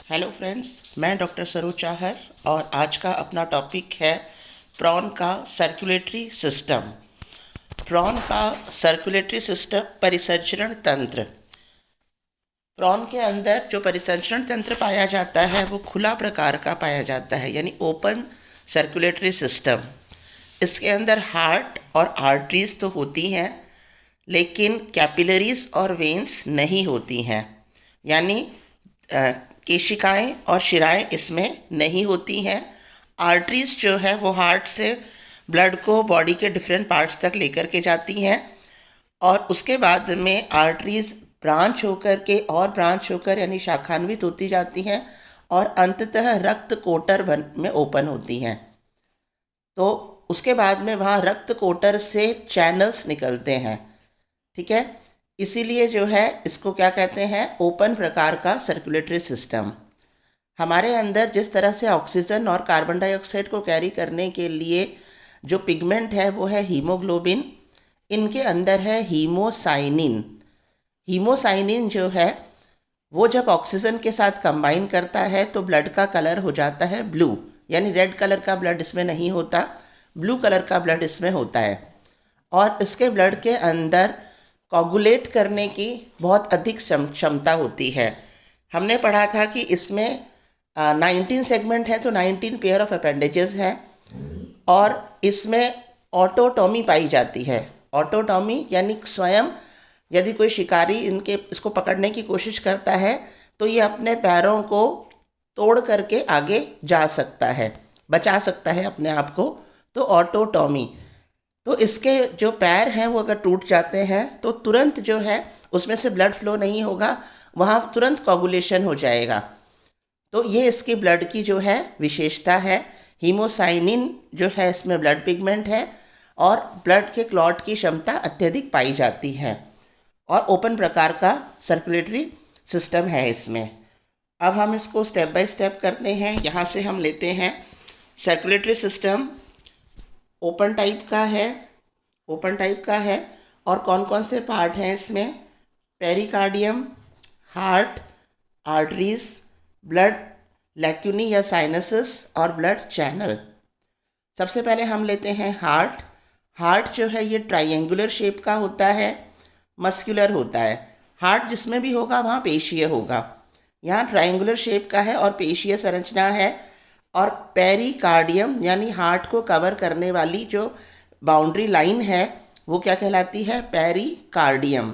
Hello friends, मैं doctor Saroj Chahar और आज का अपना टॉपिक है प्रॉन का सर्कुलेटरी सिस्टम। प्रॉन का सर्कुलेटरी सिस्टम परिसंचरण तंत्र। प्रॉन के अंदर जो परिसंचरण तंत्र पाया जाता है वो खुला प्रकार का पाया जाता है, यानी ओपन सर्कुलेटरी सिस्टम। इसके अंदर हार्ट और आर्टरीज तो होती हैं, लेकिन कैपिलरीज और वेन्स नहीं होती हैं, यानी केशिकाएं और शिराएं इसमें नहीं होती हैं। आर्टरीज जो है वो हार्ट से ब्लड को बॉडी के डिफरेंट पार्ट्स तक लेकर के जाती हैं और उसके बाद में आर्टरीज ब्रांच होकर के और ब्रांच होकर यानी शाखान्वित होती जाती हैं और अंततः रक्त कोटर में ओपन होती हैं। तो उसके बाद में वहाँ रक्त कोटर से चैनल्स निकलते हैं, ठीक है। इसीलिए जो है इसको क्या कहते हैं, ओपन प्रकार का सर्कुलेटरी सिस्टम। हमारे अंदर जिस तरह से ऑक्सीजन और कार्बन डाइऑक्साइड को कैरी करने के लिए जो पिगमेंट है वो है हीमोग्लोबिन, इनके अंदर है हीमोसाइनिन। हीमोसाइनिन जो है वो जब ऑक्सीजन के साथ कंबाइन करता है तो ब्लड का कलर हो जाता है ब्लू, यानी रेड कलर का ब्लड इसमें नहीं होता, ब्लू कलर का ब्लड इसमें होता है। और इसके ब्लड के अंदर कोगुलेट करने की बहुत अधिक क्षमता होती है। हमने पढ़ा था कि इसमें 19 सेगमेंट है तो 19 पेयर ऑफ अपेंडेजेस हैं और इसमें ऑटोटॉमी पाई जाती है। ऑटोटॉमी यानी स्वयं यदि कोई शिकारी इसको पकड़ने की कोशिश करता है तो ये अपने पैरों को तोड़ करके आगे जा सकता है, बचा सकता है अपने आप को, तो ऑटोटॉमी। तो इसके जो पैर हैं वो अगर टूट जाते हैं तो तुरंत जो है उसमें से ब्लड फ्लो नहीं होगा, वहाँ तुरंत कोगुलेशन हो जाएगा। तो ये इसकी ब्लड की जो है विशेषता है। हीमोसाइनिन जो है इसमें ब्लड पिगमेंट है और ब्लड के क्लॉट की क्षमता अत्यधिक पाई जाती है और ओपन प्रकार का सर्कुलेटरी सिस्टम है इसमें। अब हम इसको स्टेप बाय स्टेप करते हैं। यहाँ से हम लेते हैं सर्कुलेटरी सिस्टम ओपन टाइप का है और कौन कौन से पार्ट हैं इसमें, पेरिकार्डियम, हार्ट, आर्टरीज, ब्लड लैक्यूनी या साइनसेस और ब्लड चैनल। सबसे पहले हम लेते हैं हार्ट। हार्ट जो है ये ट्रायंगुलर शेप का होता है, मस्कुलर होता है। हार्ट जिसमें भी होगा वहाँ पेशीय होगा, यहाँ ट्रायंगुलर शेप का है और पेशीय संरचना है। और पेरिकार्डियम यानी हार्ट को कवर करने वाली जो बाउंड्री लाइन है वो क्या कहलाती है, पेरिकार्डियम।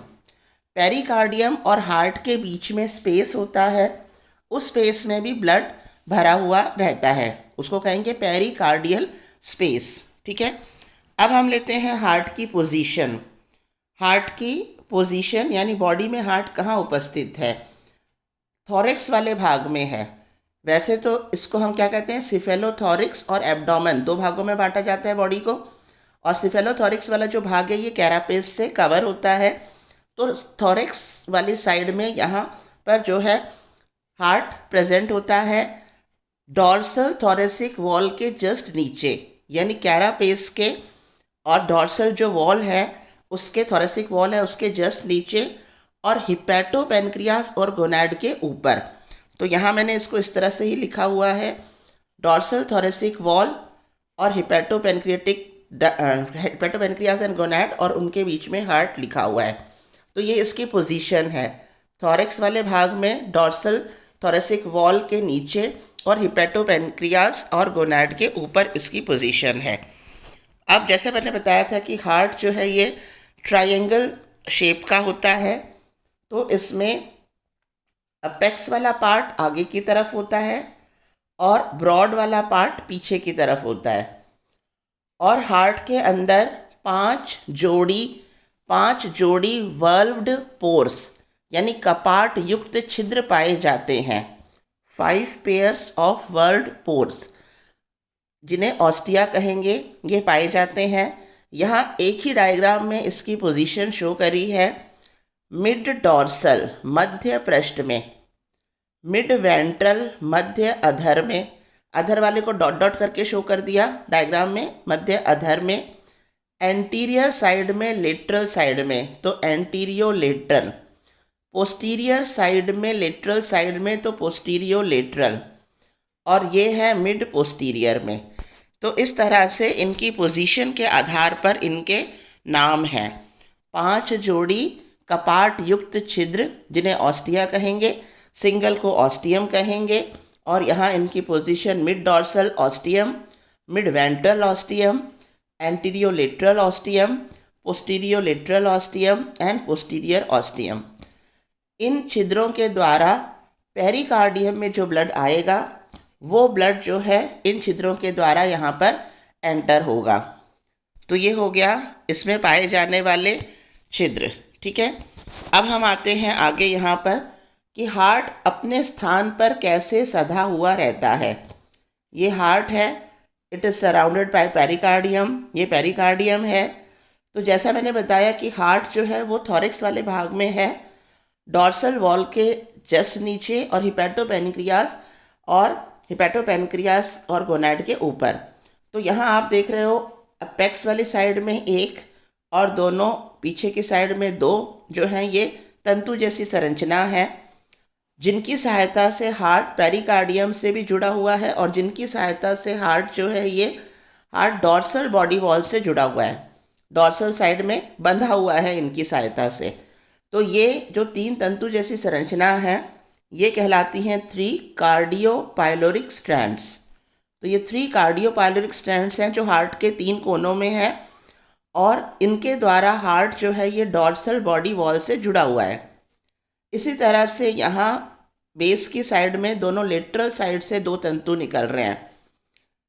पेरिकार्डियम और हार्ट के बीच में स्पेस होता है, उस स्पेस में भी ब्लड भरा हुआ रहता है, उसको कहेंगे पेरिकार्डियल स्पेस, ठीक है। अब हम लेते हैं हार्ट की पोजीशन। हार्ट की पोजीशन यानी बॉडी में हार्ट कहाँ उपस्थित है, थोरैक्स वाले भाग में है। वैसे तो इसको हम क्या कहते हैं, सिफेलोथोरिक्स और एब्डोमेन, दो भागों में बांटा जाता है बॉडी को। और सिफेलोथोरिक्स वाला जो भाग है ये कैरापेस से कवर होता है। तो थोरैक्स वाली साइड में यहाँ पर जो है हार्ट प्रेजेंट होता है डॉर्सल थोरेसिक वॉल के जस्ट नीचे, यानी कैरापेस के और डॉर्सल जो वॉल है उसके, थोरेसिक वॉल है उसके जस्ट नीचे और हिपैटोपेनक्रियास और गोनैड के ऊपर। तो यहाँ मैंने इसको इस तरह से ही लिखा हुआ है, डॉर्सल थोरेसिक वॉल और हिपैटोपेनक्रियास एंड गोनैड और उनके बीच में हार्ट लिखा हुआ है। तो ये इसकी पोजीशन है, थोरैक्स वाले भाग में डॉर्सल थोरेसिक वॉल के नीचे और हिपैटोपेनक्रियास और गोनैड के ऊपर इसकी पोजीशन है। अब जैसे मैंने बताया था कि हार्ट जो है ये ट्रायंगल शेप का होता है, तो इसमें अपेक्स वाला पार्ट आगे की तरफ होता है और ब्रॉड वाला पार्ट पीछे की तरफ होता है। और हार्ट के अंदर पांच जोड़ी वर्ल्व्ड पोर्स यानी कपाट युक्त छिद्र पाए जाते हैं, 5 पेयर्स ऑफ वर्ल्ड पोर्स, जिन्हें ऑस्टिया कहेंगे, ये पाए जाते हैं। यहाँ एक ही डायग्राम में इसकी पोजीशन शो करी है, मिड डॉर्सल मध्य पृष्ठ में, मिड वेंट्रल मध्य अधर में, अधर वाले को डॉट डॉट करके शो कर दिया डायग्राम में, मध्य अधर में, एंटीरियर साइड में, लेटरल साइड में तो एंटीरियो लेटरल, पोस्टीरियर साइड में, लेटरल साइड में तो पोस्टीरियो लेटरल, और ये है मिड पोस्टीरियर में। तो इस तरह से इनकी पोजीशन के आधार पर इनके नाम हैं। 5 जोड़ी कपाट युक्त छिद्र जिन्हें ऑस्टिया कहेंगे, सिंगल को ऑस्टियम कहेंगे, और यहाँ इनकी position mid dorsal ostium, mid ventral ostium, antero lateral ostium, postero lateral ostium and posterior ostium. इन छिद्रों के द्वारा पेरिकार्डियम में जो ब्लड आएगा वो ब्लड जो है इन छिद्रों के द्वारा यहाँ पर एंटर होगा। तो ये हो गया इसमें पाए जाने वाले छिद्र। ठीक है, अब हम आते हैं आगे यहाँ पर कि हार्ट अपने स्थान पर कैसे सधा हुआ रहता है। ये हार्ट है, it is surrounded by pericardium, ये पेरिकार्डियम है। तो जैसा मैंने बताया कि हार्ट जो है वो थॉरिक्स वाले भाग में है, डॉर्सल वॉल के जस्ट नीचे, और हिपैटोपेनक्रियास और गोनैड के ऊपर। तो यहाँ आप देख रहे हो अपेक्स वाली साइड में एक और दोनों पीछे की साइड में 2 जो हैं ये तंतु जैसी संरचना है, जिनकी सहायता से हार्ट पेरिकार्डियम से भी जुड़ा हुआ है और जिनकी सहायता से हार्ट जो है ये हार्ट डॉर्सल बॉडी वॉल से जुड़ा हुआ है, डॉर्सल साइड में बंधा हुआ है इनकी सहायता से। तो ये जो 3 तंतु जैसी संरचना है ये कहलाती हैं 3 कार्डियोपाइलोरिक स्ट्रैंड्स। तो ये 3 कार्डियोपाइलोरिक स्ट्रैंड्स हैं जो हार्ट के 3 कोनों में है, और इनके द्वारा हार्ट जो है ये डॉर्सल बॉडी वॉल से जुड़ा हुआ है। इसी तरह से यहाँ बेस की साइड में दोनों लेटरल साइड से 2 तंतु निकल रहे हैं,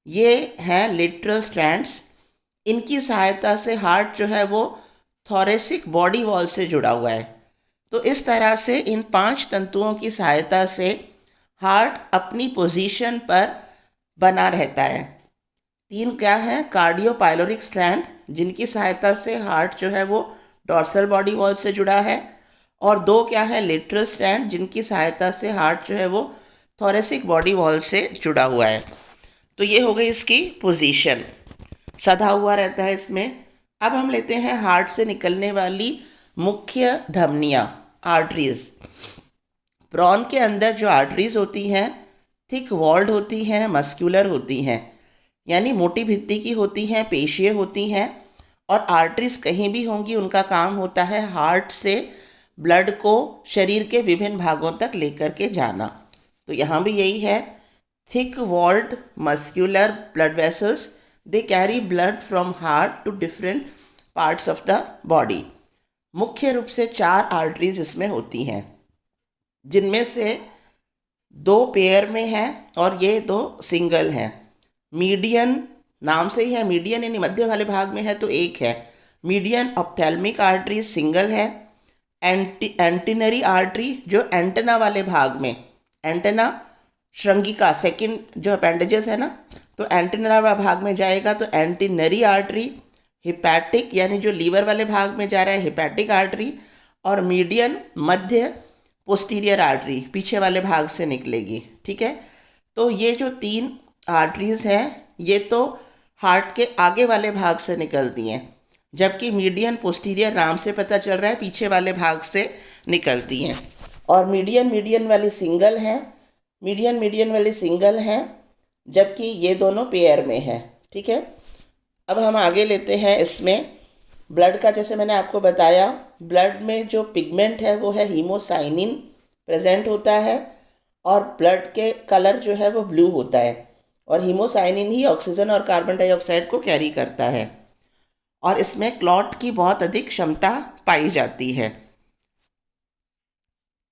ये हैं लेटरल स्ट्रैंड्स। इनकी सहायता से हार्ट जो है वो थोरेसिक बॉडी वॉल से जुड़ा हुआ है। तो इस तरह से इन 5 तंतुओं की सहायता से हार्ट अपनी पोजीशन पर बना रहता है। 3 क्या है, कार्डियोपाइलोरिक स्ट्रैंड जिनकी सहायता से हार्ट जो है वो डॉर्सल बॉडी वॉल से जुड़ा है, और 2 क्या है, लेटरल स्ट्रैंड जिनकी सहायता से हार्ट जो है वो थोरेसिक बॉडी वॉल से जुड़ा हुआ है। तो ये हो गई इसकी पोजीशन, सधा हुआ रहता है इसमें। अब हम लेते हैं हार्ट से निकलने वाली मुख्य धमनियाँ, आर्टरीज। प्रॉन के अंदर जो आर्टरीज होती हैं थिक वॉल्ड होती हैं, मस्कुलर होती हैं, यानी मोटी भित्ति की होती हैं, पेशीय होती हैं, और आर्टरीज कहीं भी होंगी उनका काम होता है हार्ट से ब्लड को शरीर के विभिन्न भागों तक लेकर के जाना। तो यहाँ भी यही है, thick walled muscular blood vessels, they carry blood from heart to different parts of the body. मुख्य रूप से 4 आर्टरीज इसमें होती हैं, जिनमें से 2 पेयर में हैं और ये 2 सिंगल हैं। मीडियन नाम से ही है, मीडियन यानी मध्य वाले भाग में है तो एक है। मीडियन ऑप्थेल्मिक आर्टरी सिंगल है। एंटिनरी आर्टरी जो एंटेना वाले भाग में, एंटेना श्रृंगिका सेकंड जो अपेंडेजेस है ना, तो एंटेना वाले भाग में जाएगा तो एंटिनरी आर्टरी। हिपैटिक यानी जो लीवर वाले भाग में जा रहा है हिपैटिक आर्टरी, और मीडियन मध्य पोस्टीरियर आर्टरी पीछे वाले भाग से निकलेगी। ठीक है, तो ये जो 3 आर्टरीज हैं ये तो हार्ट के आगे वाले भाग से निकलती हैं, जबकि मीडियन पोस्टीरियर नाम से पता चल रहा है पीछे वाले भाग से निकलती हैं। और मीडियन वाली सिंगल हैं, मीडियन वाली सिंगल हैं, जबकि ये दोनों पेयर में हैं। ठीक है, अब हम आगे लेते हैं इसमें ब्लड का। जैसे मैंने आपको बताया ब्लड में जो पिगमेंट है वो है हीमोसाइनिन प्रेजेंट होता है, और ब्लड के कलर जो है वो ब्लू होता है, और हीमोसाइनिन ही ऑक्सीजन और कार्बन डाइऑक्साइड को कैरी करता है, और इसमें क्लॉट की बहुत अधिक क्षमता पाई जाती है।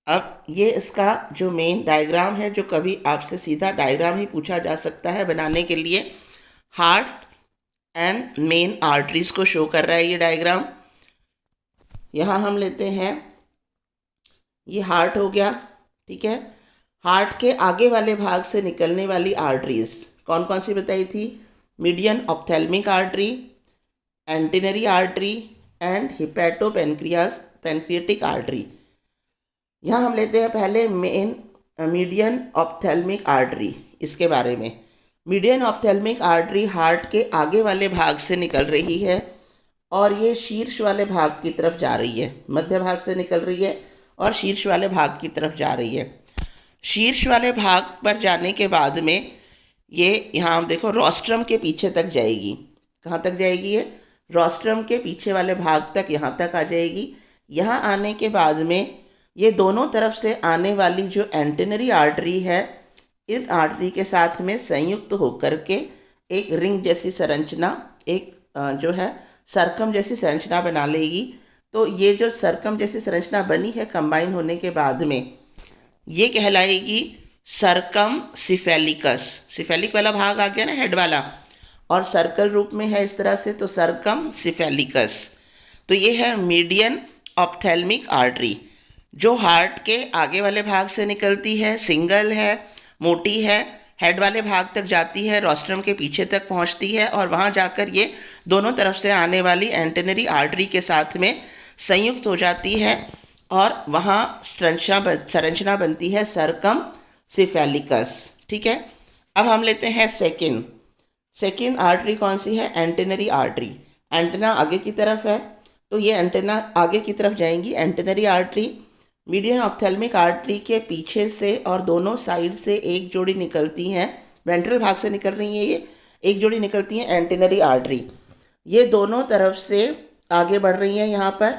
अब ये इसका जो मेन डायग्राम है, जो कभी आपसे सीधा डायग्राम ही पूछा जा सकता है बनाने के लिए, हार्ट एंड मेन आर्टरीज को शो कर रहा है ये डायग्राम। यहाँ हम लेते हैं, ये हार्ट हो गया। ठीक है, हार्ट के आगे वाले भाग से निकलने वाली आर्टरीज कौन कौन सी बताई थी, median ophthalmic artery, antennary artery and pancreatic artery. यहाँ हम लेते हैं पहले मीडियन ऑप्थेल्मिक आर्टरी, इसके बारे में। मीडियन ऑप्थेल्मिक आर्टरी हार्ट के आगे वाले भाग से निकल रही है, और ये शीर्ष वाले भाग की तरफ जा रही है, मध्य भाग से निकल रही है और शीर्ष वाले भाग की तरफ जा रही है। शीर्ष वाले भाग पर जाने के बाद में ये यहाँ आप देखो रोस्ट्रम के पीछे तक जाएगी। कहाँ तक जाएगी ये? रोस्ट्रम के पीछे वाले भाग तक, यहाँ तक आ जाएगी। यहाँ आने के बाद में ये दोनों तरफ से आने वाली जो एंटेनरी आर्टरी है, इन आर्टरी के साथ में संयुक्त होकर के एक रिंग जैसी संरचना, एक जो है सर्कम जैसी संरचना बना लेगी। तो ये जो सर्कम जैसी संरचना बनी है कंबाइन होने के बाद में, ये कहलाएगी सर्कम सिफेलिकस। सिफेलिक वाला भाग आ गया ना, हेड वाला, और सर्कल रूप में है इस तरह से, तो सर्कम सिफेलिकस। तो ये है मीडियन ऑप्थेल्मिक आर्टरी, जो हार्ट के आगे वाले भाग से निकलती है, सिंगल है, मोटी है, हेड वाले भाग तक जाती है, रोस्ट्रम के पीछे तक पहुंचती है और वहां जाकर ये दोनों तरफ से आने वाली एंटेनरी आर्टरी के साथ में संयुक्त हो जाती है और वहाँ संरचना बनती है सर्कम सिफेलिकस। ठीक है। अब हम लेते हैं सेकेंड आर्टरी कौन सी है? Antennary artery. एंटेना आगे की तरफ है, तो ये एंटेना आगे की तरफ जाएंगी। Antennary artery median ophthalmic artery के पीछे से और दोनों साइड से एक जोड़ी निकलती हैं, वेंट्रल भाग से निकल रही है, ये एक जोड़ी निकलती हैं एंटेनरी आर्टरी। ये दोनों तरफ से आगे बढ़ रही हैं, यहाँ पर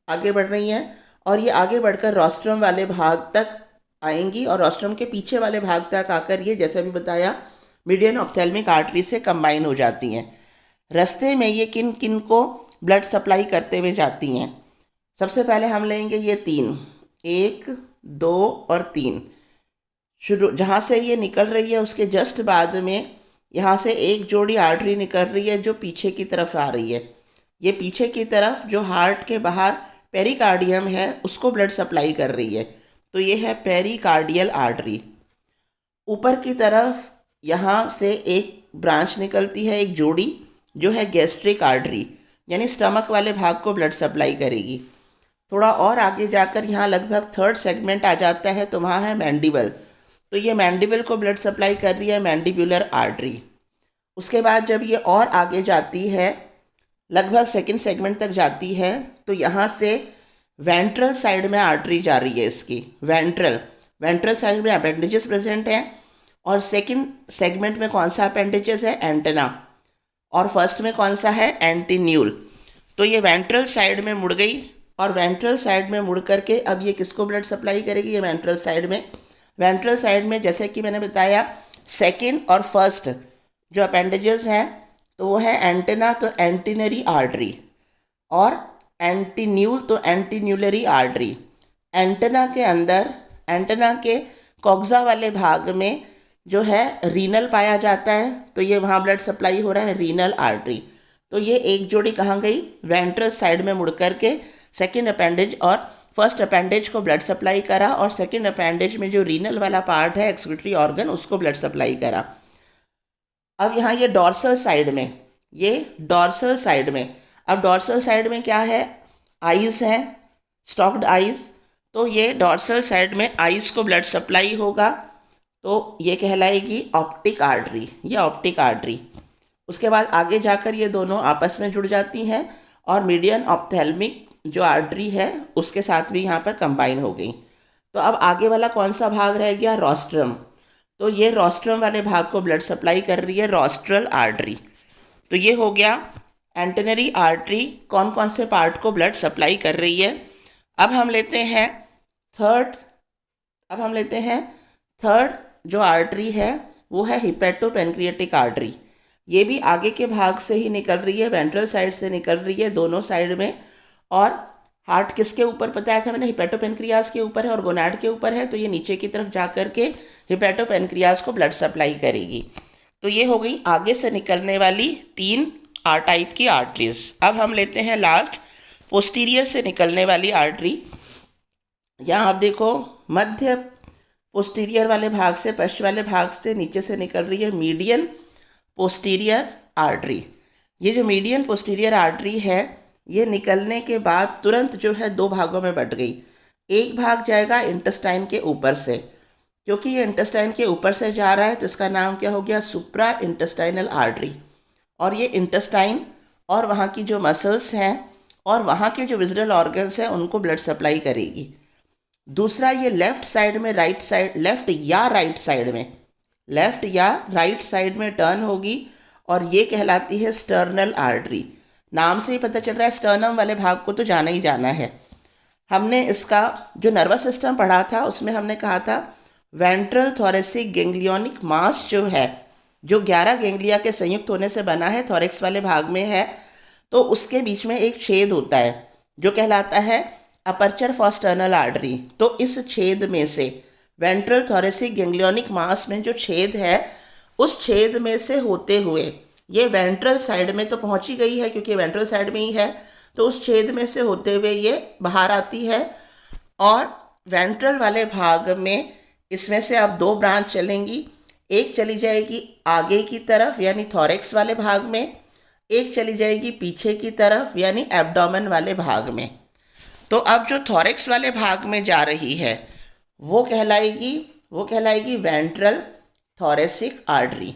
आगे बढ़ रही हैं और ये आगे बढ़कर रोस्ट्रम वाले भाग तक आएंगी और रोस्ट्रम के पीछे वाले भाग तक आकर ये, जैसे अभी बताया, मीडियन ऑप्थेल्मिक आर्टरी से कंबाइन हो जाती हैं। रास्ते में ये किन किन को ब्लड सप्लाई करते हुए जाती हैं? सबसे पहले हम लेंगे ये 3, 1, 2 और 3। शुरू जहाँ से ये निकल रही है उसके जस्ट बाद में यहाँ से एक जोड़ी आर्टरी निकल रही है जो पीछे की तरफ आ रही है। ये पीछे की तरफ जो हार्ट के बाहर पेरिकार्डियम है उसको ब्लड सप्लाई कर रही है, तो ये है पेरिकार्डियल आर्टरी। ऊपर की तरफ यहाँ से एक ब्रांच निकलती है, एक जोड़ी, जो है गैस्ट्रिक आर्टरी, यानी स्टमक वाले भाग को ब्लड सप्लाई करेगी। थोड़ा और आगे जाकर यहाँ लगभग 3rd सेगमेंट आ जाता है, तो वहाँ है मैंडिबल, तो ये मैंडिबल को ब्लड सप्लाई कर रही है मैंडिबुलर आर्टरी। उसके बाद जब ये और आगे जाती है, लगभग 2nd सेगमेंट तक जाती है, तो यहाँ से वेंट्रल साइड में आर्टरी जा रही है इसकी। वेंट्रल साइड में अपेंडिजेस प्रेजेंट हैं और 2nd सेगमेंट में कौन सा अपेंडिजेस है? एंटेना। और फर्स्ट में कौन सा है? एंटीन्यूल। तो ये वेंट्रल साइड में मुड़ गई और वेंट्रल साइड में मुड़ करके अब ये किसको ब्लड सप्लाई करेगी? ये वेंट्रल साइड में जैसे कि मैंने बताया, 2nd और 1st जो अपेंडेजेस हैं तो वो है एंटेना, तो एंटीनरी आर्टरी, और एंटीन्यूल तो एंटीन्यूलरी आर्टरी। एंटेना के अंदर, एंटेना के कॉक्सा वाले भाग में जो है रीनल पाया जाता है, तो ये वहाँ ब्लड सप्लाई हो रहा है, रीनल आर्टरी। तो ये एक जोड़ी कहाँ गई? वेंट्रल साइड में मुड़ करके 2nd अपेंडेज और 1st अपेंडेज को ब्लड सप्लाई करा और 2nd अपेंडेज में जो रीनल वाला पार्ट है, एक्सक्रीटरी ऑर्गन, उसको ब्लड सप्लाई करा। अब यहाँ ये डॉर्सल साइड में, अब डॉर्सल साइड में क्या है? आइज़ है, स्टॉक्ड आइज़, तो ये डॉर्सल साइड में आइज़ को ब्लड सप्लाई होगा, तो ये कहलाएगी ऑप्टिक आर्टरी, ये ऑप्टिक आर्टरी। उसके बाद आगे जाकर ये दोनों आपस में जुड़ जाती हैं और मीडियन ऑप्थेल्मिक जो आर्टरी है उसके साथ भी यहाँ पर कंबाइन हो गई। तो अब आगे वाला कौन सा भाग रह गया? रोस्ट्रम। तो ये रोस्ट्रम वाले भाग को ब्लड सप्लाई कर रही है रोस्ट्रल आर्टरी। तो ये हो गया एंटेनरी आर्टरी कौन कौन से पार्ट को ब्लड सप्लाई कर रही है। अब हम लेते हैं थर्ड जो आर्टरी है वो है हिपेटोपेनक्रियाटिक आर्टरी। ये भी आगे के भाग से ही निकल रही है, वेंट्रल साइड से निकल रही है, दोनों साइड में। और हार्ट किसके ऊपर बताया था मैंने? हिपेटोपेनक्रियाज के ऊपर है और गोनाड के ऊपर है, तो ये नीचे की तरफ जा कर के हिपेटोपेनक्रियाज को ब्लड सप्लाई करेगी। तो ये हो गई आगे से निकलने वाली 3 आर टाइप की आर्टरीज। अब हम लेते हैं लास्ट पोस्टीरियर से निकलने वाली आर्टरी। यहाँ आप देखो मध्य पोस्टीरियर वाले भाग से, पश्च वाले भाग से नीचे से निकल रही है मीडियन पोस्टीरियर आर्टरी। ये जो मीडियन पोस्टीरियर आर्टरी है ये निकलने के बाद तुरंत जो है 2 भागों में बट गई। एक भाग जाएगा इंटेस्टाइन के ऊपर से, क्योंकि ये इंटेस्टाइन के ऊपर से जा रहा है तो इसका नाम क्या हो गया? सुप्रा इंटेस्टाइनल आर्टरी। और ये इंटेस्टाइन और वहाँ की जो मसल्स हैं और वहाँ के जो विजरल ऑर्गन्स हैं उनको ब्लड सप्लाई करेगी। दूसरा ये लेफ्ट साइड में राइट साइड, लेफ्ट या राइट साइड में, लेफ्ट या राइट साइड में टर्न होगी और ये कहलाती है स्टर्नल आर्टरी। नाम से ही पता चल रहा है स्टर्नम वाले भाग को तो जाना ही जाना है। हमने इसका जो नर्वस सिस्टम पढ़ा था उसमें हमने कहा था वेंट्रल थोरेसिक गैंग्लियोनिक मास जो है, जो 11 गैंग्लिया के संयुक्त होने से बना है, थोरेक्स वाले भाग में है, तो उसके बीच में एक छेद होता है जो कहलाता है अपर्चर फॉर स्टर्नल आर्टरी। तो इस छेद में से वेंट्रल थोरेसिक गैंग्लियोनिक मास में जो छेद है, उस छेद में से होते हुए ये वेंट्रल साइड में तो पहुंची गई है क्योंकि वेंट्रल साइड में ही है, तो उस छेद में से होते हुए ये बाहर आती है और वेंट्रल वाले भाग में इसमें से अब 2 ब्रांच चलेंगी। एक चली जाएगी आगे की तरफ यानी थोरेक्स वाले भाग में, एक चली जाएगी पीछे की तरफ यानी एब्डोमेन वाले भाग में। तो अब जो थोरेक्स वाले भाग में जा रही है वो कहलाएगी वेंट्रल थोरेसिक आर्टरी।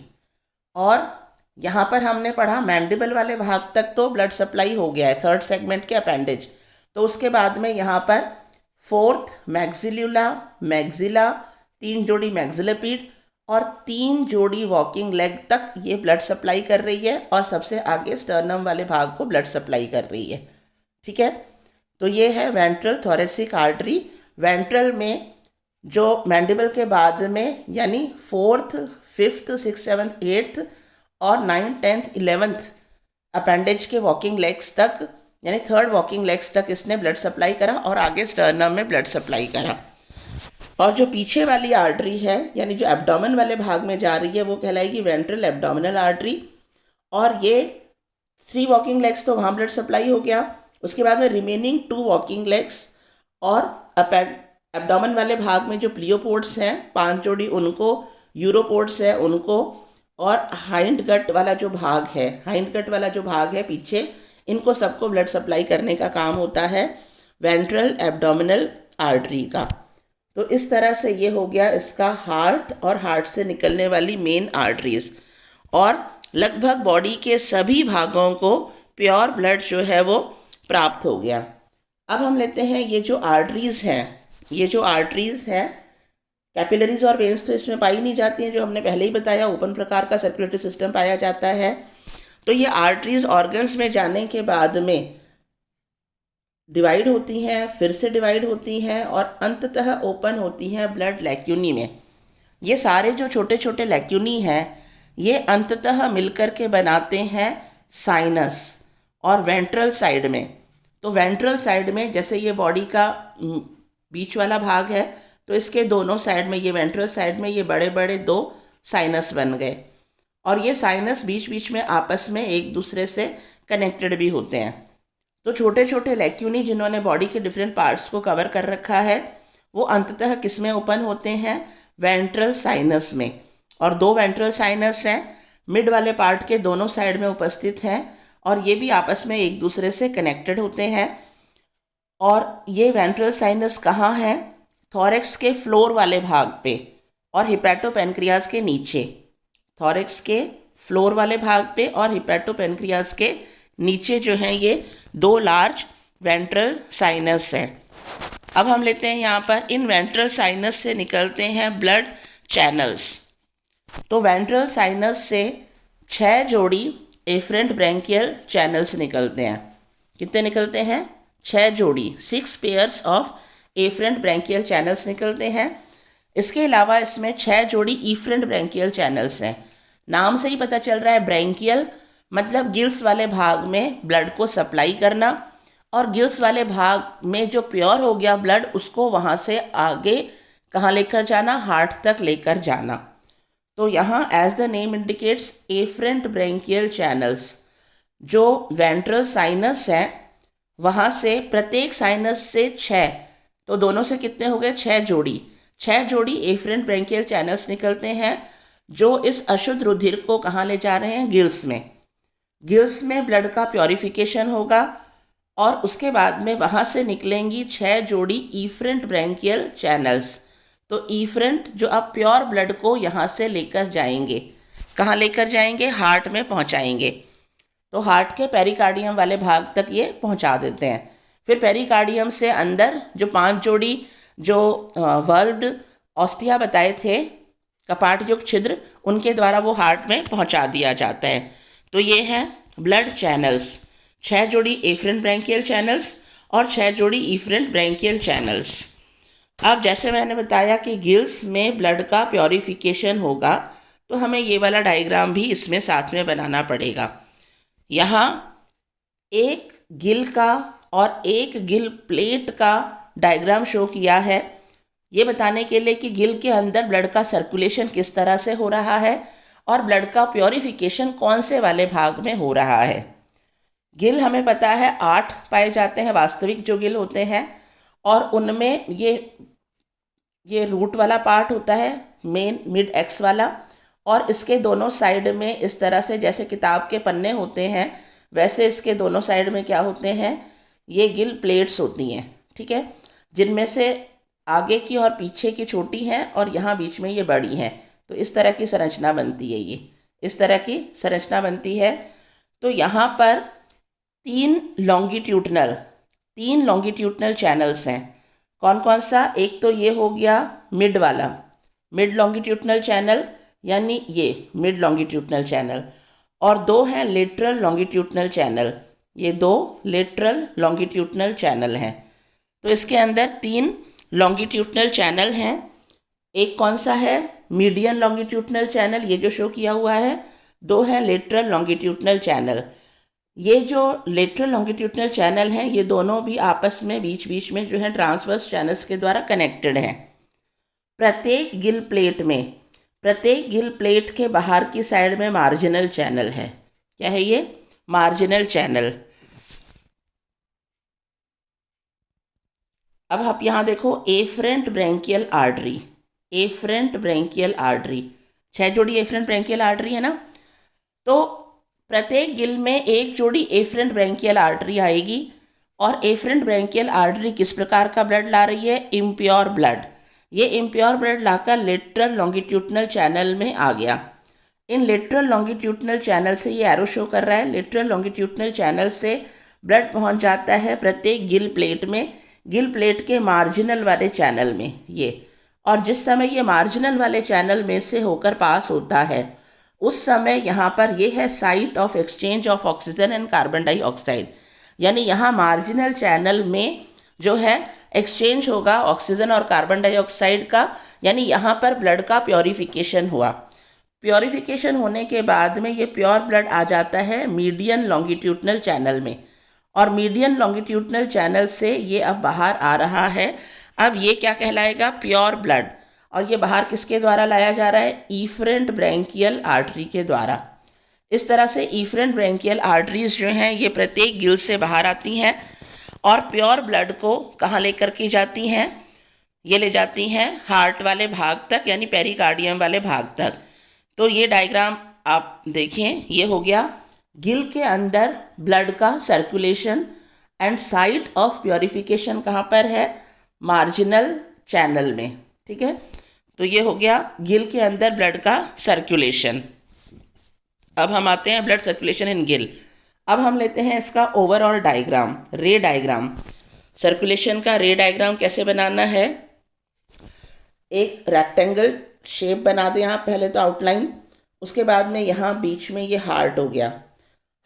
और यहाँ पर हमने पढ़ा मैंडिबल वाले भाग तक तो ब्लड सप्लाई हो गया है, थर्ड सेगमेंट के अपेंडेज। तो उसके बाद में यहाँ पर फोर्थ मैग्जिला, 3 जोड़ी मैग्जिलोपीड और 3 जोड़ी वॉकिंग लेग तक ये ब्लड सप्लाई कर रही है और सबसे आगे स्टर्नम वाले भाग को ब्लड सप्लाई कर रही है। ठीक है, तो ये है वेंट्रल थोरेसिक आर्टरी। वेंट्रल में जो मैंडिबल के बाद में यानी 4th, 5th, 6th, 7th, 8th और 9th, 10th, 11th अपेंडेज के वॉकिंग लेग्स तक यानी 3rd वॉकिंग लेग्स तक इसने ब्लड सप्लाई करा और आगे स्टर्नम में ब्लड सप्लाई करा। और जो पीछे वाली आर्टरी है यानी जो एब्डोमेन वाले भाग में जा रही है वो कहलाएगी वेंट्रल एब्डोमिनल आर्टरी। और ये 3 वॉकिंग लेग्स तो वहाँ ब्लड सप्लाई हो गया, उसके बाद में रिमेनिंग 2 वॉकिंग लेग्स और एब्डोमेन वाले भाग में जो प्लियोपोड्स हैं 5 जोड़ी उनको, यूरोपोड्स है उनको, और हाइंड गट वाला जो भाग है पीछे, इनको सबको ब्लड सप्लाई करने का काम होता है वेंट्रल एब्डोमिनल आर्टरी का। तो इस तरह से ये हो गया इसका हार्ट और हार्ट से निकलने वाली मेन आर्टरीज। और लगभग बॉडी के सभी भागों को प्योर ब्लड जो है वो प्राप्त हो गया। अब हम लेते हैं ये जो आर्टरीज हैं, कैपिलरीज और वेन्स तो इसमें पाई नहीं जाती हैं, जो हमने पहले ही बताया ओपन प्रकार का सर्कुलेटरी सिस्टम पाया जाता है। तो ये आर्टरीज ऑर्गन्स में जाने के बाद में डिवाइड होती हैं, फिर से डिवाइड होती हैं और अंततः ओपन होती हैं ब्लड लैक्यूनी में। ये सारे जो छोटे छोटे लैक्यूनी हैं ये अंततः मिलकर के बनाते हैं साइनस। और वेंट्रल साइड में, तो वेंट्रल साइड में जैसे ये बॉडी का बीच वाला भाग है तो इसके दोनों साइड में, ये वेंट्रल साइड में ये बड़े बड़े 2 साइनस बन गए और ये साइनस बीच बीच में आपस में एक दूसरे से कनेक्टेड भी होते हैं। तो छोटे छोटे लैक्यूनी जिन्होंने बॉडी के डिफरेंट पार्ट्स को कवर कर रखा है वो अंततः किस में ओपन होते हैं, वेंट्रल साइनस में। और 2 वेंट्रल साइनस हैं, मिड वाले पार्ट के दोनों साइड में उपस्थित हैं और ये भी आपस में एक दूसरे से कनेक्टेड होते हैं। और ये वेंट्रल साइनस कहाँ है, थोरेक्स के फ्लोर वाले भाग पे और हिपैटोपेनक्रियाज के नीचे। थोरेक्स के फ्लोर वाले भाग पे और हिपैटोपेनक्रियाज के नीचे जो है ये 2 लार्ज वेंट्रल साइनस है। अब हम लेते हैं यहाँ पर इन वेंट्रल साइनस से निकलते हैं ब्लड चैनल्स। तो वेंट्रल साइनस से 6 जोड़ी एफरेंट ब्रैंकियल चैनल्स निकलते हैं। कितने निकलते हैं, 6 जोड़ी, 6 pairs of afferent branchial channels निकलते हैं। इसके अलावा इसमें 6 जोड़ी इफरेंट ब्रैंकियल चैनल्स हैं। नाम से ही पता चल रहा है ब्रैंकियल मतलब गिल्स वाले भाग में ब्लड को सप्लाई करना और गिल्स वाले भाग में जो प्योर हो गया ब्लड उसको वहाँ से आगे कहाँ लेकर जाना, हार्ट तक लेकर जाना। तो यहाँ as the name indicates afferent branchial channels, जो वेंट्रल साइनस है वहाँ से प्रत्येक साइनस से 6, तो दोनों से कितने हो गए, 6 जोड़ी एफरेंट ब्रैंकियल चैनल्स निकलते हैं जो इस अशुद्ध रुधिर को कहाँ ले जा रहे हैं, गिल्स में ब्लड का प्योरिफिकेशन होगा और उसके बाद में वहाँ से निकलेंगी 6 जोड़ी इफरेंट ब्रैंकियल चैनल्स। तो इफरेंट जो अब प्योर ब्लड को यहाँ से लेकर जाएंगे, कहाँ लेकर जाएंगे, हार्ट में पहुँचाएंगे। तो हार्ट के पेरिकार्डियम वाले भाग तक ये पहुँचा देते हैं। फिर पेरिकार्डियम से अंदर जो 5 जोड़ी जो वर्ल्ड ऑस्टिया बताए थे, कपाट युक्त छिद्र, उनके द्वारा वो हार्ट में पहुंचा दिया जाता है। तो ये हैं ब्लड चैनल्स, 6 जोड़ी एफरेंट ब्रैंकियल चैनल्स और 6 जोड़ी इफरेंट ब्रैंकियल चैनल्स। अब जैसे मैंने बताया कि गिल्स में ब्लड का प्योरीफिकेशन होगा, तो हमें ये वाला डायग्राम भी इसमें साथ में बनाना पड़ेगा। यहाँ एक गिल का और एक गिल प्लेट का डायग्राम शो किया है, ये बताने के लिए कि गिल के अंदर ब्लड का सर्कुलेशन किस तरह से हो रहा है और ब्लड का प्योरीफिकेशन कौन से वाले भाग में हो रहा है। गिल हमें पता है 8 पाए जाते हैं, वास्तविक जो गिल होते हैं, और उनमें ये रूट वाला पार्ट होता है, मेन मिड एक्स वाला, और इसके दोनों साइड में इस तरह से जैसे किताब के पन्ने होते हैं, वैसे इसके दोनों साइड में क्या होते हैं, ये गिल प्लेट्स होती हैं, ठीक है, जिनमें से आगे की और पीछे की छोटी हैं और यहाँ बीच में ये बड़ी हैं। तो इस तरह की संरचना बनती है, ये इस तरह की संरचना बनती है। तो यहाँ पर तीन लॉन्गिट्यूडनल चैनल्स हैं। कौन कौन सा? एक तो ये हो गया मिड वाला, मिड लॉन्गिट्यूडनल चैनल, यानी ये मिड लॉन्गिट्यूडनल चैनल, और दो हैं लेटरल लॉन्गिट्यूडनल चैनल, ये दो लेटरल लॉन्गिट्यूडनल चैनल हैं। तो इसके अंदर 3 लॉन्गिट्यूडनल चैनल हैं। एक कौन सा है? मीडियन लॉन्गिट्यूडनल चैनल, ये जो शो किया हुआ है। 2 है लेटरल लॉन्गिट्यूडनल चैनल। ये जो लेटरल लॉन्गिट्यूडनल चैनल हैं, ये दोनों भी आपस में बीच बीच में जो है ट्रांसवर्स चैनल्स के द्वारा कनेक्टेड हैं। प्रत्येक गिल प्लेट के बाहर की साइड में मार्जिनल चैनल है। क्या है ये? Marginal channel. अब आप यहाँ देखो, एफरेंट ब्रैंकियल आर्टरी, 6 जोड़ी एफरेंट ब्रैंकियल आर्टरी है ना। तो प्रत्येक गिल में एक जोड़ी एफरेंट ब्रैंकियल आर्टरी आएगी, और एफरेंट ब्रैंकियल आर्टरी किस प्रकार का ब्लड ला रही है? Impure blood. ये इम्प्योर ब्लड लाकर लेटरल लॉन्गिट्यूडनल चैनल में आ गया। इन लेटरल लॉन्गिट्यूडनल चैनल से, ये एरो शो कर रहा है, लेटरल लॉन्गिट्यूडनल चैनल से ब्लड पहुंच जाता है प्रत्येक गिल प्लेट में, गिल प्लेट के मार्जिनल वाले चैनल में ये। और जिस समय ये मार्जिनल वाले चैनल में से होकर पास होता है, उस समय यहाँ पर ये है site of exchange of oxygen and carbon dioxide, यानी यहाँ मार्जिनल चैनल में जो है एक्सचेंज होगा ऑक्सीजन और कार्बन डाइऑक्साइड का, यानी यहाँ पर ब्लड का प्योरीफिकेशन हुआ। प्योरीफिकेशन होने के बाद में ये प्योर ब्लड आ जाता है मीडियन लॉन्गिट्यूडनल चैनल में, और मीडियन लॉन्गिट्यूडनल चैनल से ये अब बाहर आ रहा है। अब ये क्या कहलाएगा? Pure blood. और ये बाहर किसके द्वारा लाया जा रहा है? इफरेंट ब्रैंकियल आर्टरी के द्वारा। इस तरह से इफरेंट ब्रैंकियल आर्टरीज जो हैं, ये प्रत्येक गिल से बाहर आती हैं और प्योर ब्लड को कहाँ लेकर के जाती हैं? ये ले जाती हैं हार्ट वाले भाग तक, यानी पेरिकार्डियम वाले भाग तक। तो ये डायग्राम आप देखें, ये हो गया गिल के अंदर ब्लड का circulation, and site of purification कहाँ पर है? मार्जिनल चैनल में, ठीक है। तो ये हो गया गिल के अंदर ब्लड का सर्कुलेशन। अब हम आते हैं ब्लड सर्कुलेशन इन गिल। अब हम लेते हैं इसका ओवरऑल डायग्राम, रे डायग्राम। सर्कुलेशन का रे डायग्राम कैसे बनाना है? एक रेक्टेंगल शेप बना दें यहाँ पहले तो आउटलाइन, उसके बाद में यहाँ बीच में ये हार्ट हो गया।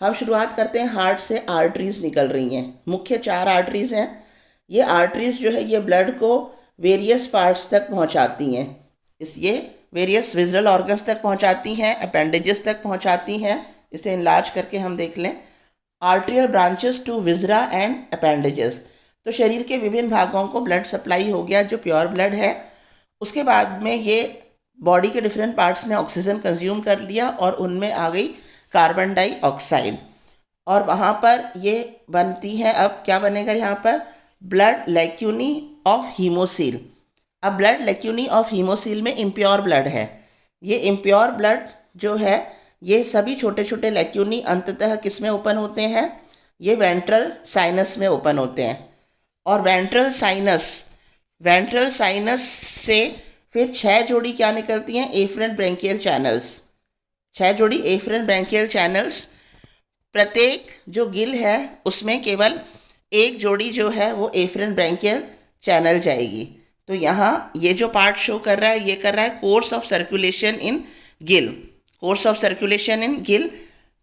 हम शुरुआत करते हैं हार्ट से। आर्टरीज निकल रही हैं, मुख्य 4 आर्टरीज हैं। ये आर्टरीज जो है ये ब्लड को वेरियस पार्ट्स तक पहुँचाती हैं, ये वेरियस विजरल ऑर्गन्स तक पहुँचाती हैं, अपेंडेजेस तक पहुँचाती हैं। इसे इनलार्ज करके हम देख लें, arterial branches to viscera and appendages. तो शरीर के विभिन्न भागों को ब्लड सप्लाई हो गया जो प्योर ब्लड है। उसके बाद में ये बॉडी के डिफरेंट पार्ट्स ने ऑक्सीजन कंज्यूम कर लिया और उनमें आ गई कार्बन डाइऑक्साइड, और वहाँ पर ये बनती है। अब क्या बनेगा यहाँ पर? Blood lacunae of haemocoel. अब ब्लड लैक्यूनी ऑफ हीमोसील में इम्प्योर ब्लड है। ये इम्प्योर ब्लड जो है, ये सभी छोटे छोटे लैक्यूनी अंततः किस में ओपन होते हैं? ये वेंट्रल साइनस में ओपन होते हैं। और वेंट्रल साइनस से फिर 6 जोड़ी क्या निकलती हैं? Efferent branchial channels. 6 जोड़ी एफरेंट ब्रैंकियल चैनल्स। प्रत्येक जो गिल है उसमें केवल एक जोड़ी जो है वो एफरेंट ब्रैंकियल चैनल जाएगी। तो यहाँ ये जो पार्ट शो कर रहा है ये कर रहा है course of circulation in gill, course of circulation in gill.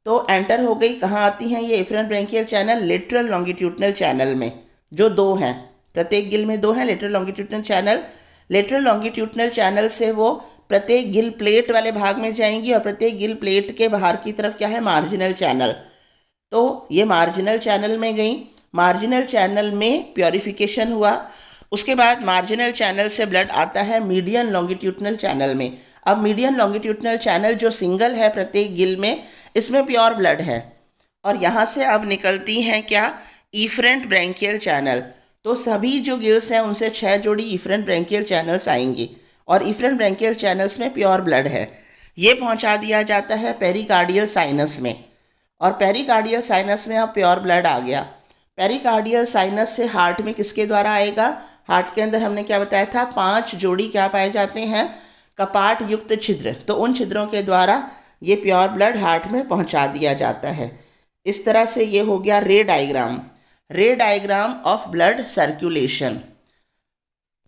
तो एंटर हो गई, कहाँ आती हैं ये afferent branchial channel, lateral longitudinal channel में, जो दो हैं, प्रत्येक गिल में दो हैं lateral longitudinal channel. Lateral longitudinal channel से वो प्रत्येक गिल प्लेट वाले भाग में जाएंगी और प्रत्येक गिल प्लेट के बाहर की तरफ क्या है, मार्जिनल चैनल। तो ये मार्जिनल चैनल में गई, मार्जिनल चैनल में प्योरिफिकेशन हुआ, उसके बाद मार्जिनल चैनल से ब्लड आता है मीडियन लॉन्गिट्यूडनल चैनल में। अब मीडियन लॉन्गिट्यूडनल चैनल जो सिंगल है प्रत्येक गिल में, इसमें प्योर ब्लड है, और यहाँ से अब निकलती हैं क्या, इफरेंट ब्रेंकियल चैनल। तो सभी जो गिल्स हैं उनसे 6 जोड़ी इफरेंट ब्रेंकियल चैनल्स आएंगी, और इफरेंट ब्रेंकियल चैनल्स में प्योर ब्लड है। ये पहुँचा दिया जाता है पेरिकार्डियल साइनस में, और पेरिकार्डियल साइनस में अब प्योर ब्लड आ गया। पेरिकार्डियल साइनस से हार्ट में किसके द्वारा आएगा, हार्ट के अंदर हमने क्या बताया था, 5 जोड़ी क्या पाए जाते हैं, कपाट युक्त छिद्र। तो उन छिद्रों के द्वारा ये प्योर ब्लड हार्ट में पहुंचा दिया जाता है। इस तरह से ये हो गया रे डायग्राम, रे डायग्राम ऑफ ब्लड सर्कुलेशन।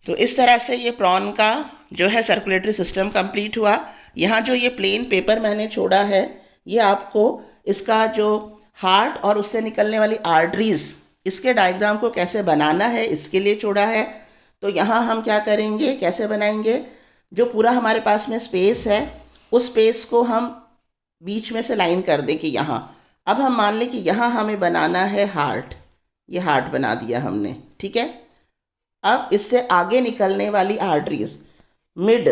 तो इस तरह से ये प्रॉन का जो है सर्कुलेटरी सिस्टम कंप्लीट हुआ। यहाँ जो ये प्लेन पेपर मैंने छोड़ा है, ये आपको इसका जो हार्ट और उससे निकलने वाली आर्टरीज, इसके डायग्राम को कैसे बनाना है इसके लिए छोड़ा है। तो यहाँ हम क्या करेंगे, कैसे बनाएंगे, जो पूरा हमारे पास में स्पेस है उस स्पेस को हम बीच में से लाइन कर दें कि यहाँ, अब हम मान लें कि यहाँ हमें बनाना है हार्ट, ये हार्ट बना दिया हमने, ठीक है। अब इससे आगे निकलने वाली आर्टरीज, मिड,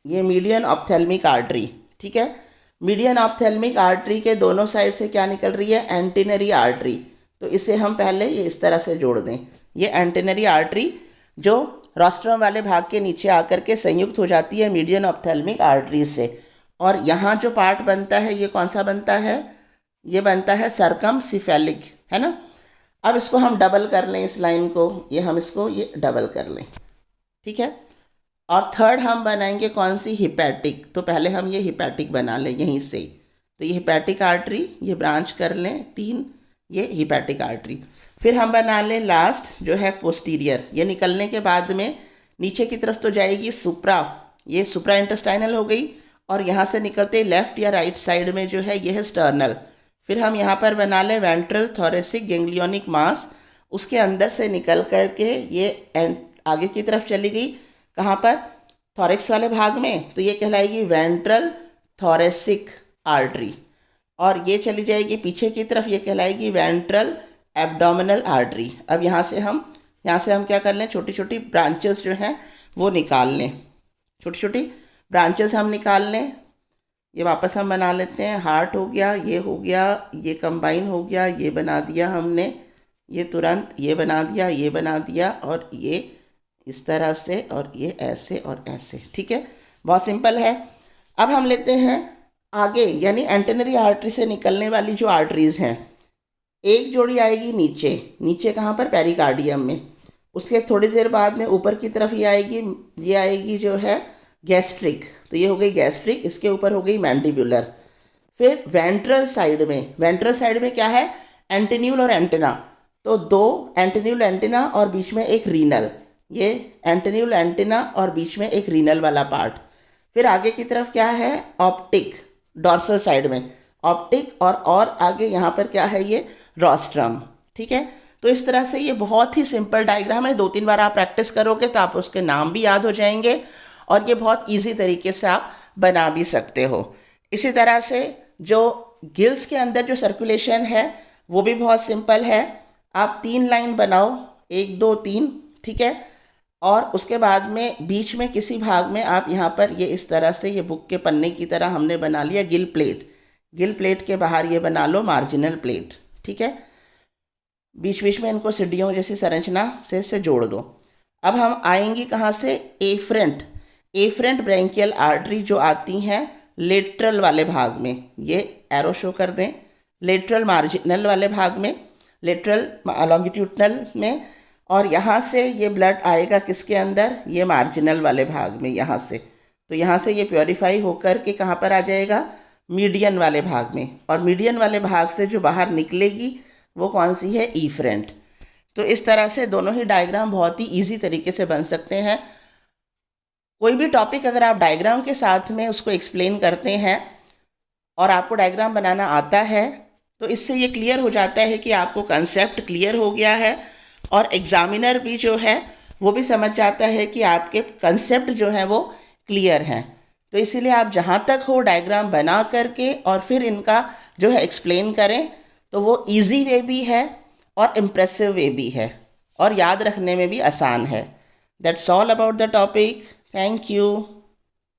ये मीडियन ऑप्थेल्मिक आर्टरी, ठीक है। मीडियन ऑप्थेल्मिक आर्टरी के दोनों साइड से क्या निकल रही है, एंटीनरी आर्टरी। तो इसे हम पहले ये इस तरह से जोड़ दें, ये एंटीनरी आर्टरी जो रोस्ट्रम वाले भाग के नीचे आकर के संयुक्त हो जाती है मीडियन ऑप्थेल्मिक आर्टरी से। और यहाँ जो पार्ट बनता है ये कौन सा बनता है, ये बनता है सर्कमसिफेलिक, है ना। अब इसको हम डबल कर लें, इस लाइन को, ये हम इसको ये डबल कर लें, ठीक है। और थर्ड हम बनाएंगे कौन सी, हिपैटिक। तो पहले हम ये हिपैटिक बना लें यहीं से, तो ये हिपैटिक आर्टरी, ये ब्रांच कर लें 3, ये हिपैटिक आर्टरी। फिर हम बना लें लास्ट जो है पोस्टीरियर, ये निकलने के बाद में नीचे की तरफ तो जाएगी सुप्रा, ये सुप्रा इंटेस्टाइनल हो गई, और यहाँ से निकलते लेफ्ट या राइट साइड में जो है ये है स्टर्नल। फिर हम यहाँ पर बना लें वेंट्रल थोरेसिक गैंग्लियोनिक मास, उसके अंदर से निकल कर के ये आगे की तरफ चली गई, कहाँ पर, थोरेक्स वाले भाग में, तो ये कहलाएगी वेंट्रल थोरेसिक आर्टरी। और ये चली जाएगी पीछे की तरफ, ये कहलाएगी वेंट्रल एब्डोमिनल आर्टरी। अब यहाँ से हम क्या कर लें, छोटी छोटी ब्रांचेस जो हैं वो निकाल लें, छोटी छोटी ब्रांचेस हम निकाल लें। ये वापस हम बना लेते हैं, हार्ट हो गया, ये हो गया, ये कंबाइन हो गया, ये बना दिया हमने, ये तुरंत ये बना दिया, ये बना दिया, और ये इस तरह से, और ये ऐसे और ऐसे, ठीक है, बहुत सिंपल है। अब हम लेते हैं आगे, यानी एंटेनरी आर्टरी से निकलने वाली जो आर्टरीज़ हैं, एक जोड़ी आएगी नीचे, नीचे कहाँ पर, पेरिकार्डियम में। उसके थोड़ी देर बाद में ऊपर की तरफ ये आएगी जो है गैस्ट्रिक, तो ये हो गई गैस्ट्रिक, इसके ऊपर हो गई मैंडिबुलर। फिर वेंट्रल साइड में क्या है, एंटीन्यूल और एंटेना, तो 2 एंटीन्यूल एंटेना और बीच में एक रीनल, ये एंटीन्यूल एंटेना और बीच में एक रीनल वाला पार्ट। फिर आगे की तरफ क्या है, ऑप्टिक, डॉर्सल साइड में ऑप्टिक, और आगे यहाँ पर क्या है, ये रोस्ट्रम, ठीक है। तो इस तरह से ये बहुत ही सिंपल डायग्राम है, 2-3 बार आप प्रैक्टिस करोगे तो आप उसके नाम भी याद हो जाएंगे, और ये बहुत इजी तरीके से आप बना भी सकते हो। इसी तरह से जो गिल्स के अंदर जो सर्कुलेशन है वो भी बहुत सिंपल है। आप 3 लाइन बनाओ, 1 2 3, ठीक है, और उसके बाद में बीच में किसी भाग में आप यहाँ पर ये इस तरह से, ये बुक के पन्ने की तरह हमने बना लिया गिल प्लेट के बाहर ये बना लो मार्जिनल प्लेट, ठीक है। बीच बीच में इनको सीढ़ियों जैसी संरचना से जोड़ दो। अब हम आएंगे कहाँ से, एफरेंट ब्रेंकियल आर्टरी जो आती हैं लेटरल वाले भाग में, ये एरो शो कर दें, लेटरल मार्जिनल वाले भाग में, लेटरल लॉन्गिट्यूडनल में, और यहाँ से ये ब्लड आएगा किसके अंदर, ये मार्जिनल वाले भाग में, यहाँ से। तो यहाँ से ये प्योरीफाई होकर के कहाँ पर आ जाएगा, मीडियन वाले भाग में, और मीडियन वाले भाग से जो बाहर निकलेगी वो कौन सी है, इफरेंट। तो इस तरह से दोनों ही डायग्राम बहुत ही ईजी तरीके से बन सकते हैं। कोई भी टॉपिक अगर आप डायग्राम के साथ में उसको एक्सप्लेन करते हैं और आपको डायग्राम बनाना आता है तो इससे ये क्लियर हो जाता है कि आपको कंसेप्ट क्लियर हो गया है और एग्ज़ामिनर भी जो है वो भी समझ जाता है कि आपके कंसेप्ट जो है वो क्लियर हैं। तो इसीलिए आप जहाँ तक हो डायग्राम बना करके और फिर इनका जो है एक्सप्लेन करें तो वो इजी वे भी है और इम्प्रेसिव वे भी है और याद रखने में भी आसान है। That's all about the topic. Thank you.